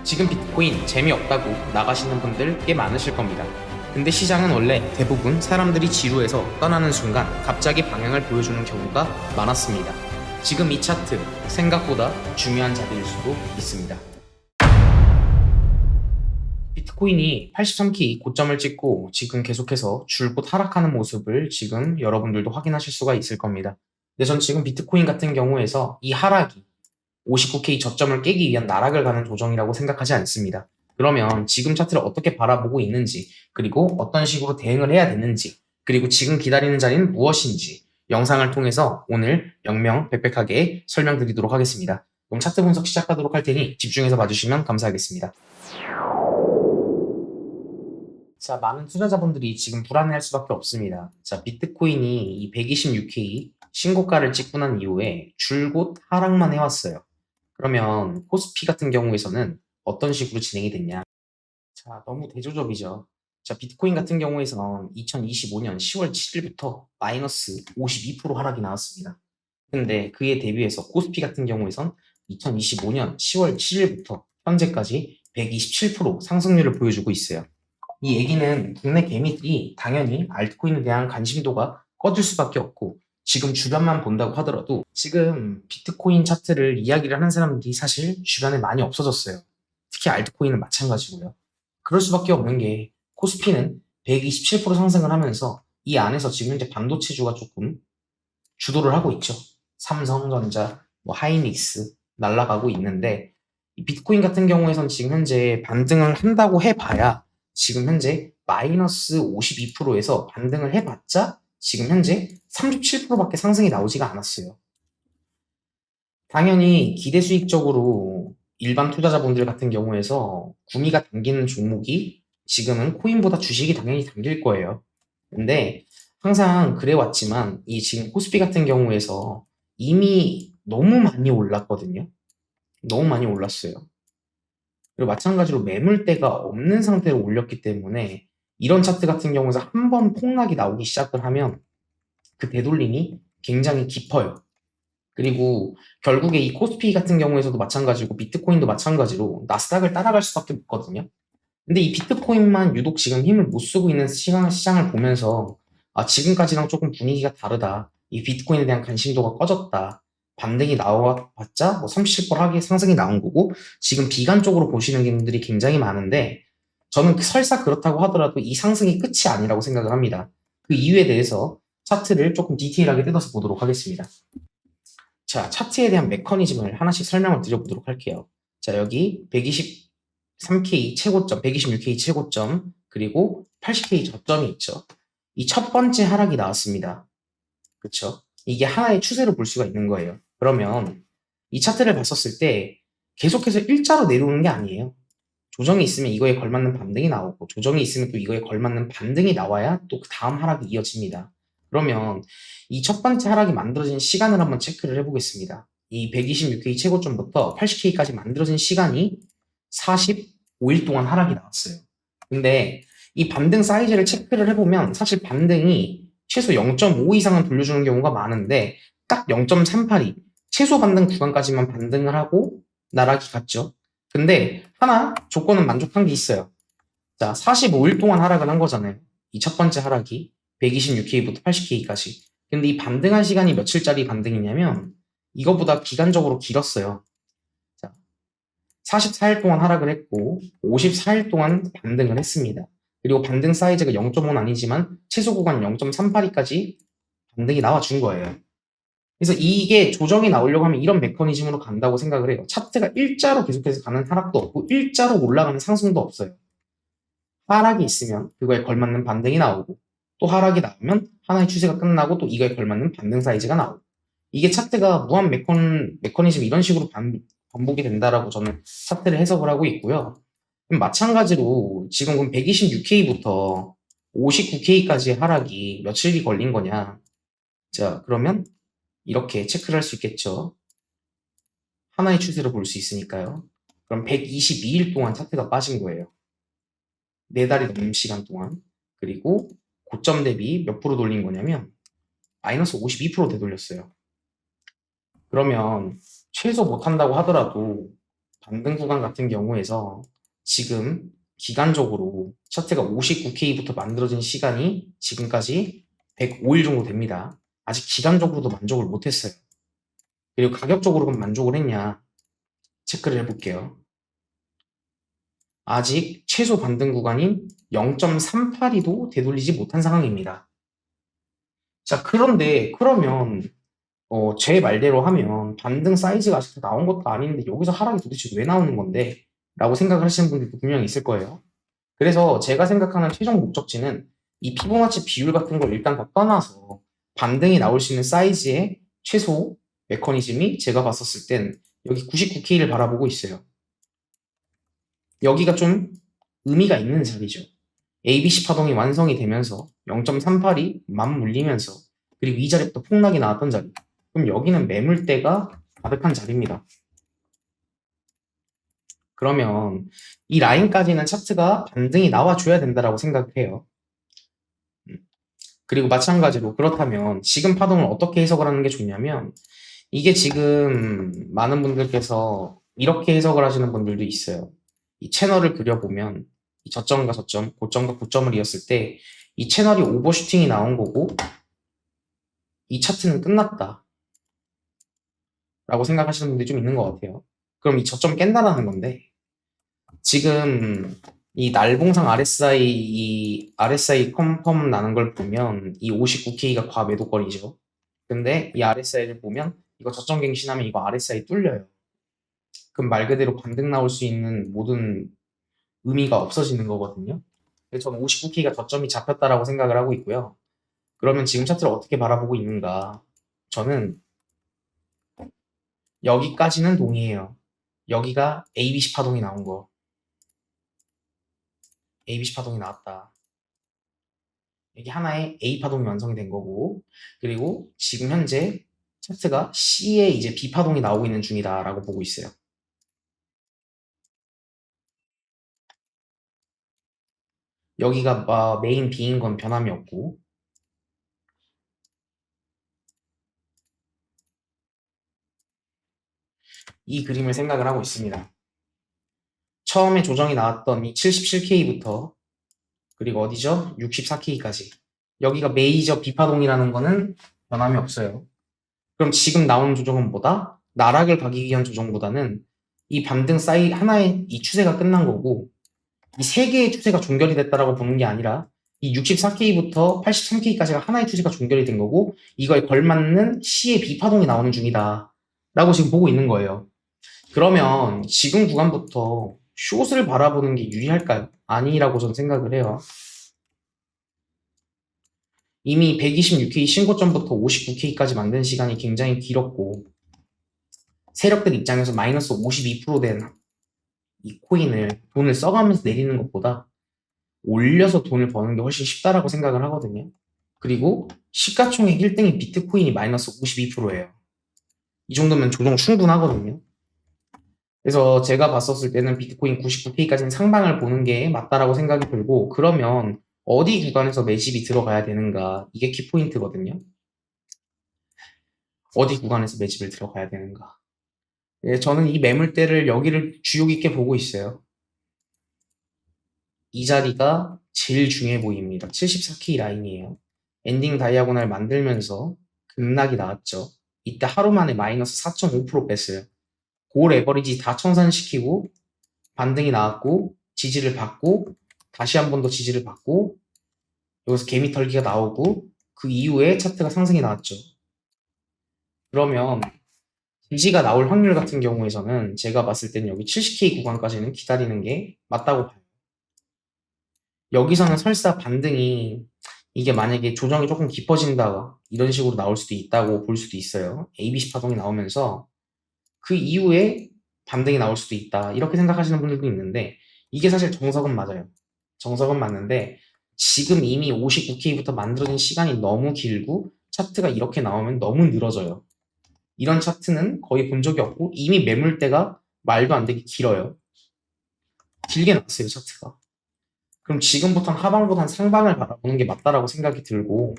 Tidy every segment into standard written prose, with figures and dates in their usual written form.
지금 비트코인 재미없다고 나가시는 분들 꽤 많으실 겁니다. 근데 시장은 원래 대부분 사람들이 지루해서 떠나는 순간 갑자기 방향을 보여주는 경우가 많았습니다. 지금 이 차트 생각보다 중요한 자리일 수도 있습니다. 비트코인이 83K 고점을 찍고 지금 계속해서 줄곧 하락하는 모습을 지금 여러분들도 확인하실 수가 있을 겁니다. 근데 전 지금 비트코인 같은 경우에서 이 하락이 59K 저점을 깨기 위한 나락을 가는 조정이라고 생각하지 않습니다. 그러면 지금 차트를 어떻게 바라보고 있는지, 그리고 어떤 식으로 대응을 해야 되는지, 그리고 지금 기다리는 자리는 무엇인지 영상을 통해서 오늘 명명백백하게 설명드리도록 하겠습니다. 그럼 차트 분석 시작하도록 할 테니 집중해서 봐주시면 감사하겠습니다. 자, 많은 투자자분들이 지금 불안해할 수밖에 없습니다. 자, 비트코인이 이 126K 신고가를 찍고 난 이후에 줄곧 하락만 해왔어요. 그러면 코스피 같은 경우에서는 어떤 식으로 진행이 됐냐? 자, 너무 대조적이죠. 자, 비트코인 같은 경우에선 2025년 10월 7일부터 마이너스 52% 하락이 나왔습니다. 근데 그에 대비해서 코스피 같은 경우에선 2025년 10월 7일부터 현재까지 127% 상승률을 보여주고 있어요. 이 얘기는 국내 개미들이 당연히 알트코인에 대한 관심도가 꺼질 수밖에 없고, 지금 주변만 본다고 하더라도 지금 비트코인 차트를 이야기를 하는 사람들이 사실 주변에 많이 없어졌어요. 특히 알트코인은 마찬가지고요. 그럴 수밖에 없는 게 코스피는 127% 상승을 하면서 이 안에서 지금 현재 반도체주가 조금 주도를 하고 있죠. 삼성전자, 하이닉스 날아가고 있는데, 이 비트코인 같은 경우에선 지금 현재 반등을 한다고 해봐야 지금 현재 마이너스 52%에서 반등을 해봤자 지금 현재 37%밖에 상승이 나오지가 않았어요. 당연히 기대 수익적으로 일반 투자자분들 같은 경우에서 구미가 당기는 종목이 지금은 코인보다 주식이 당연히 당길 거예요. 근데 항상 그래왔지만 이 지금 코스피 같은 경우에서 이미 너무 많이 올랐거든요. 너무 많이 올랐어요. 그리고 마찬가지로 매물대가 없는 상태로 올렸기 때문에 이런 차트 같은 경우에서 한 번 폭락이 나오기 시작을 하면 그 되돌림이 굉장히 깊어요. 그리고 결국에 이 코스피 같은 경우에서도 마찬가지고 비트코인도 마찬가지로 나스닥을 따라갈 수밖에 없거든요. 근데 이 비트코인만 유독 지금 힘을 못 쓰고 있는 시장을 보면서 지금까지랑 조금 분위기가 다르다. 이 비트코인에 대한 관심도가 꺼졌다. 반등이 나와봤자 뭐 37%하게 상승이 나온 거고, 지금 비관적으로 보시는 분들이 굉장히 많은데 저는 설사 그렇다고 하더라도 이 상승이 끝이 아니라고 생각을 합니다. 그 이유에 대해서 차트를 조금 디테일하게 뜯어서 보도록 하겠습니다. 자, 차트에 대한 메커니즘을 하나씩 설명을 드려보도록 할게요. 자, 여기 123K 최고점, 126K 최고점, 그리고 80K 저점이 있죠. 이 첫 번째 하락이 나왔습니다. 그쵸? 이게 하나의 추세로 볼 수가 있는 거예요. 그러면 이 차트를 봤었을 때 계속해서 일자로 내려오는 게 아니에요. 조정이 있으면 이거에 걸맞는 반등이 나오고, 조정이 있으면 또 이거에 걸맞는 반등이 나와야 또 그 다음 하락이 이어집니다. 그러면 이 첫 번째 하락이 만들어진 시간을 한번 체크를 해보겠습니다. 이 126K 최고점부터 80K까지 만들어진 시간이 45일 동안 하락이 나왔어요. 근데 이 반등 사이즈를 체크를 해보면 사실 반등이 최소 0.5 이상은 돌려주는 경우가 많은데 딱 0.38이 최소 반등 구간까지만 반등을 하고 나락이 갔죠. 근데 하나 조건은 만족한 게 있어요. 자, 45일 동안 하락을 한 거잖아요. 이 첫 번째 하락이 126K부터 80K까지. 근데 이 반등한 시간이 며칠짜리 반등이냐면 이거보다 기간적으로 길었어요. 자, 44일 동안 하락을 했고 54일 동안 반등을 했습니다. 그리고 반등 사이즈가 0.5는 아니지만 최소 구간 0.38까지 반등이 나와준 거예요. 그래서 이게 조정이 나오려고 하면 이런 메커니즘으로 간다고 생각을 해요. 차트가 일자로 계속해서 가는 하락도 없고 일자로 올라가는 상승도 없어요. 하락이 있으면 그거에 걸맞는 반등이 나오고, 또 하락이 나오면 하나의 추세가 끝나고 또 이거에 걸맞는 반등 사이즈가 나오고, 이게 차트가 무한 메커니즘 이런 식으로 반복이 된다라고 저는 차트를 해석을 하고 있고요. 마찬가지로 지금 그럼 126K부터 59K까지의 하락이 며칠이 걸린 거냐? 자, 그러면 이렇게 체크를 할 수 있겠죠. 하나의 추세로 볼 수 있으니까요. 그럼 122일 동안 차트가 빠진 거예요. 4달이 넘는 시간 동안. 그리고 고점 대비 몇 프로 돌린 거냐면 마이너스 52% 되돌렸어요. 그러면 최소 못한다고 하더라도 반등 구간 같은 경우에서 지금 기간적으로 차트가 59K부터 만들어진 시간이 지금까지 105일 정도 됩니다. 아직 기간적으로도 만족을 못했어요. 그리고 가격적으로 그럼 만족을 했냐 체크를 해볼게요. 아직 최소 반등 구간인 0.38이도 되돌리지 못한 상황입니다. 자, 그런데 그러면 제 말대로 하면 반등 사이즈가 아직 나온 것도 아닌데 여기서 하락이 도대체 왜 나오는 건데? 라고 생각을 하시는 분들도 분명히 있을 거예요. 그래서 제가 생각하는 최종 목적지는 이 피보나치 비율 같은 걸 일단 다 떠나서 반등이 나올 수 있는 사이즈의 최소 메커니즘이 제가 봤었을 땐 여기 99K를 바라보고 있어요. 여기가 좀 의미가 있는 자리죠. ABC 파동이 완성이 되면서 0.38이 맞물리면서 그리고 이 자리부터 폭락이 나왔던 자리. 그럼 여기는 매물대가 가득한 자리입니다. 그러면 이 라인까지는 차트가 반등이 나와줘야 된다라고 생각해요. 그리고 마찬가지로 그렇다면 지금 파동을 어떻게 해석을 하는 게 좋냐면 이게 지금 많은 분들께서 이렇게 해석을 하시는 분들도 있어요. 이 채널을 그려보면 이 저점과 저점, 고점과 고점을 이었을 때 이 채널이 오버슈팅이 나온 거고 이 차트는 끝났다 라고 생각하시는 분들이 좀 있는 것 같아요. 그럼 이 저점 깬다라는 건데 지금 이 날봉상 RSI 컴펌 나는 걸 보면 이 59K가 과매도거리죠. 근데 이 RSI를 보면 이거 저점 갱신하면 이거 RSI 뚫려요. 그럼 말 그대로 반등 나올 수 있는 모든 의미가 없어지는 거거든요. 그래서 저는 59K가 저점이 잡혔다라고 생각을 하고 있고요. 그러면 지금 차트를 어떻게 바라보고 있는가? 저는 여기까지는 동의해요. 여기가 ABC 파동이 나온 거. ABC 파동이 나왔다. 여기 하나의 A 파동이 완성이 된 거고, 그리고 지금 현재 차트가 C에 이제 B 파동이 나오고 있는 중이다라고 보고 있어요. 여기가 메인 B인 건 변함이 없고, 이 그림을 생각을 하고 있습니다. 처음에 조정이 나왔던 이 77K부터 그리고 어디죠? 64K까지. 여기가 메이저 비파동이라는 거는 변함이 없어요. 그럼 지금 나온 조정은 뭐다? 나락을 가기 위한 조정보다는 이 반등 사이 하나의 이 추세가 끝난 거고 이 세 개의 추세가 종결이 됐다라고 보는 게 아니라 이 64K부터 83K까지가 하나의 추세가 종결이 된 거고 이거에 걸맞는 C의 비파동이 나오는 중이다 라고 지금 보고 있는 거예요. 그러면 지금 구간부터 숏을 바라보는 게 유리할까요? 아니라고 저는 생각을 해요. 이미 126K 신고점부터 59K까지 만든 시간이 굉장히 길었고 세력들 입장에서 마이너스 52%된 이 코인을 돈을 써가면서 내리는 것보다 올려서 돈을 버는 게 훨씬 쉽다라고 생각을 하거든요. 그리고 시가총액 1등인 비트코인이 마이너스 52%예요. 이 정도면 조정 충분하거든요. 그래서 제가 봤었을 때는 비트코인 99K까지는 상방을 보는 게 맞다라고 생각이 들고 그러면 어디 구간에서 매집이 들어가야 되는가 이게 키포인트거든요. 어디 구간에서 매집을 들어가야 되는가. 예, 저는 이 매물대를 여기를 주요 깊게 보고 있어요. 이 자리가 제일 중요해 보입니다. 74K 라인이에요. 엔딩 다이아고날 만들면서 급락이 나왔죠. 이때 하루 만에 마이너스 4.5% 뺐어요. 골 에버리지 다 청산시키고 반등이 나왔고 지지를 받고 다시 한 번 더 지지를 받고 여기서 개미 털기가 나오고 그 이후에 차트가 상승이 나왔죠. 그러면 지지가 나올 확률 같은 경우에서는 제가 봤을 때는 여기 70K 구간까지는 기다리는 게 맞다고 봐요. 여기서는 설사 반등이 이게 만약에 조정이 조금 깊어진다 이런 식으로 나올 수도 있다고 볼 수도 있어요. ABC 파동이 나오면서 그 이후에 반등이 나올 수도 있다 이렇게 생각하시는 분들도 있는데 이게 사실 정석은 맞아요. 정석은 맞는데 지금 이미 59K부터 만들어진 시간이 너무 길고 차트가 이렇게 나오면 너무 늘어져요. 이런 차트는 거의 본 적이 없고 이미 매물대가 말도 안 되게 길어요. 길게 나왔어요 차트가. 그럼 지금부터는 하방보단 상방을 바라보는 게 맞다라고 생각이 들고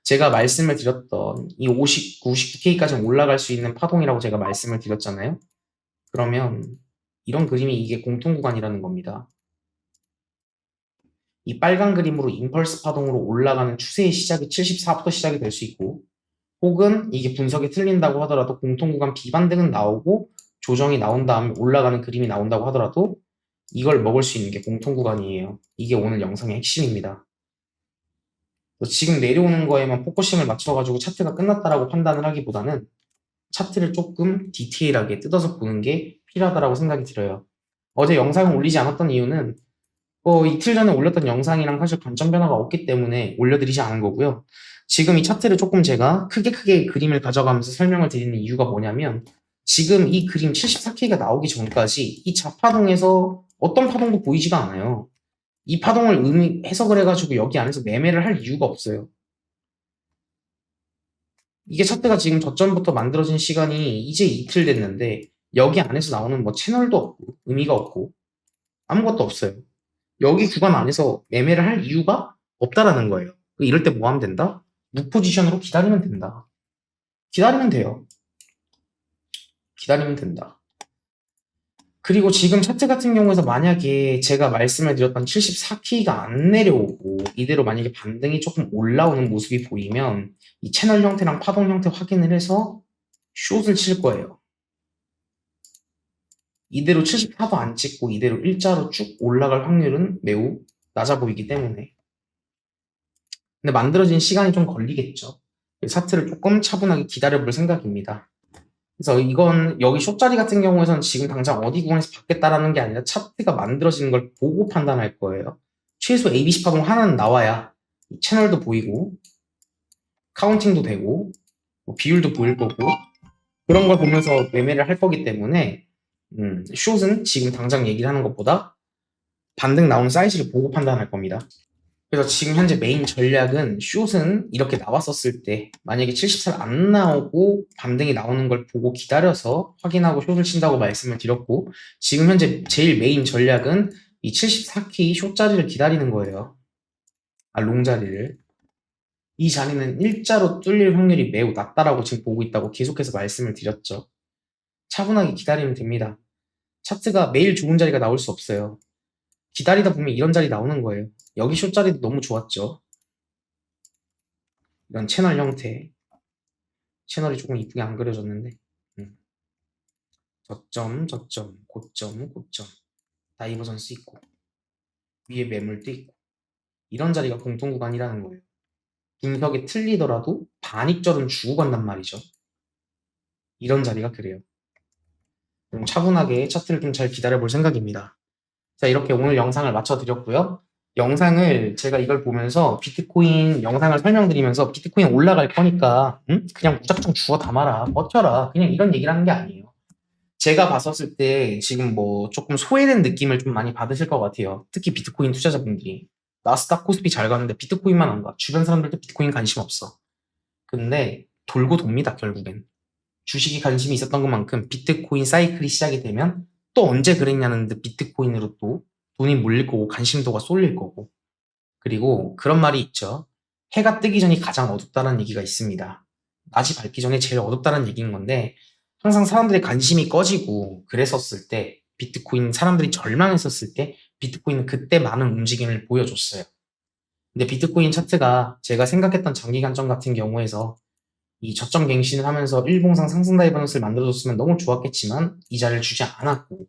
제가 말씀을 드렸던 이 59K까지 올라갈 수 있는 파동이라고 제가 말씀을 드렸잖아요. 그러면 이런 그림이 이게 공통구간이라는 겁니다. 이 빨간 그림으로 임펄스 파동으로 올라가는 추세의 시작이 74부터 시작이 될 수 있고, 혹은 이게 분석이 틀린다고 하더라도 공통구간 비반등은 나오고 조정이 나온 다음에 올라가는 그림이 나온다고 하더라도 이걸 먹을 수 있는 게 공통구간이에요. 이게 오늘 영상의 핵심입니다. 지금 내려오는 거에만 포커싱을 맞춰가지고 차트가 끝났다라고 판단을 하기보다는 차트를 조금 디테일하게 뜯어서 보는 게 필요하다고 생각이 들어요. 어제 영상을 올리지 않았던 이유는 이틀 전에 올렸던 영상이랑 사실 관점 변화가 없기 때문에 올려드리지 않은 거고요. 지금 이 차트를 조금 제가 크게 그림을 가져가면서 설명을 드리는 이유가 뭐냐면, 지금 이 그림 74K가 나오기 전까지 이 좌파동에서 어떤 파동도 보이지가 않아요. 이 파동을 해석을 해가지고 여기 안에서 매매를 할 이유가 없어요. 이게 차트가 지금 저점부터 만들어진 시간이 이제 이틀 됐는데 여기 안에서 나오는 뭐 채널도 없고 의미가 없고 아무것도 없어요. 여기 구간 안에서 매매를 할 이유가 없다라는 거예요. 이럴 때 뭐 하면 된다? 무포지션으로 기다리면 된다. 기다리면 돼요. 기다리면 된다. 그리고 지금 차트 같은 경우에서 만약에 제가 말씀을 드렸던 74K가 안 내려오고 이대로 만약에 반등이 조금 올라오는 모습이 보이면 이 채널 형태랑 파동 형태 확인을 해서 숏을 칠 거예요. 이대로 74도 안 찍고 이대로 일자로 쭉 올라갈 확률은 매우 낮아 보이기 때문에. 근데 만들어진 시간이 좀 걸리겠죠. 차트를 조금 차분하게 기다려볼 생각입니다. 그래서 이건 여기 숏자리 같은 경우에서는 지금 당장 어디 구간에서 받겠다라는 게 아니라 차트가 만들어지는 걸 보고 판단할 거예요. 최소 ABC 파동 하나는 나와야 채널도 보이고 카운팅도 되고 비율도 보일 거고 그런 걸 보면서 매매를 할 거기 때문에 숏은 지금 당장 얘기를 하는 것보다 반등 나오는 사이즈를 보고 판단할 겁니다. 그래서 지금 현재 메인 전략은 숏은 이렇게 나왔었을 때 만약에 74 안 나오고 반등이 나오는 걸 보고 기다려서 확인하고 숏을 친다고 말씀을 드렸고, 지금 현재 제일 메인 전략은 이 74K 숏 자리를 기다리는 거예요. 롱 자리를. 이 자리는 일자로 뚫릴 확률이 매우 낮다라고 지금 보고 있다고 계속해서 말씀을 드렸죠. 차분하게 기다리면 됩니다. 차트가 매일 좋은 자리가 나올 수 없어요. 기다리다 보면 이런 자리 나오는 거예요. 여기 숏 자리도 너무 좋았죠. 이런 채널 형태. 채널이 조금 이쁘게 안 그려졌는데 저점, 고점 다이버전스 있고 위에 매물도 있고 이런 자리가 공통구간이라는 거예요. 분석이 틀리더라도 반익절은 주고 간단 말이죠. 이런 자리가 그래요. 그럼 차분하게 차트를 좀 잘 기다려볼 생각입니다. 자, 이렇게 오늘 영상을 마쳐드렸고요. 영상을 제가 이걸 보면서 비트코인 영상을 설명드리면서 비트코인 올라갈 거니까 그냥 무작정 주워 담아라, 버텨라, 그냥 이런 얘기를 하는 게 아니에요. 제가 봤었을 때 지금 뭐 조금 소외된 느낌을 좀 많이 받으실 것 같아요. 특히 비트코인 투자자분들이. 나스닥 코스피 잘 가는데 비트코인만 안 가. 주변 사람들도 비트코인 관심 없어. 근데 돌고 돕니다, 결국엔. 주식이 관심이 있었던 것만큼 비트코인 사이클이 시작이 되면 또 언제 그랬냐는 듯 비트코인으로 또 돈이 몰릴 거고 관심도가 쏠릴 거고. 그리고 그런 말이 있죠. 해가 뜨기 전이 가장 어둡다는 얘기가 있습니다. 낮이 밝기 전에 제일 어둡다는 얘기인 건데 항상 사람들의 관심이 꺼지고 그랬었을 때 비트코인 사람들이 절망했었을 때 비트코인은 그때 많은 움직임을 보여줬어요. 근데 비트코인 차트가 제가 생각했던 장기 관점 같은 경우에서 이 저점 갱신을 하면서 일봉상 상승 다이버넌스를 만들어줬으면 너무 좋았겠지만 이 자리를 주지 않았고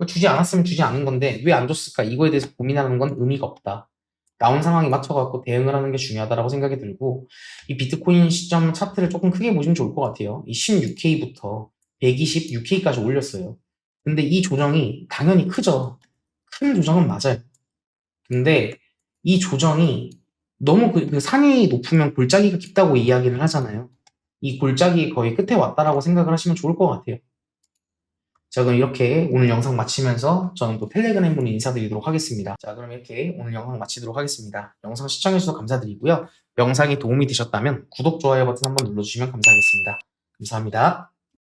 주지 않았으면 주지 않은 건데 왜 안 줬을까 이거에 대해서 고민하는 건 의미가 없다. 나온 상황에 맞춰갖고 대응을 하는 게 중요하다고 생각이 들고 이 비트코인 시점 차트를 조금 크게 보시면 좋을 것 같아요. 이 16K부터 126K까지 올렸어요. 근데 이 조정이 당연히 크죠. 큰 조정은 맞아요. 근데 이 조정이 너무 그 산이 높으면 골짜기가 깊다고 이야기를 하잖아요. 이 골짜기 거의 끝에 왔다라고 생각을 하시면 좋을 것 같아요. 자, 그럼 이렇게 오늘 영상 마치면서 저는 또 텔레그램으로 인사드리도록 하겠습니다. 자, 그럼 이렇게 오늘 영상 마치도록 하겠습니다. 영상 시청해주셔서 감사드리고요. 영상이 도움이 되셨다면 구독, 좋아요 버튼 한번 눌러주시면 감사하겠습니다. 감사합니다.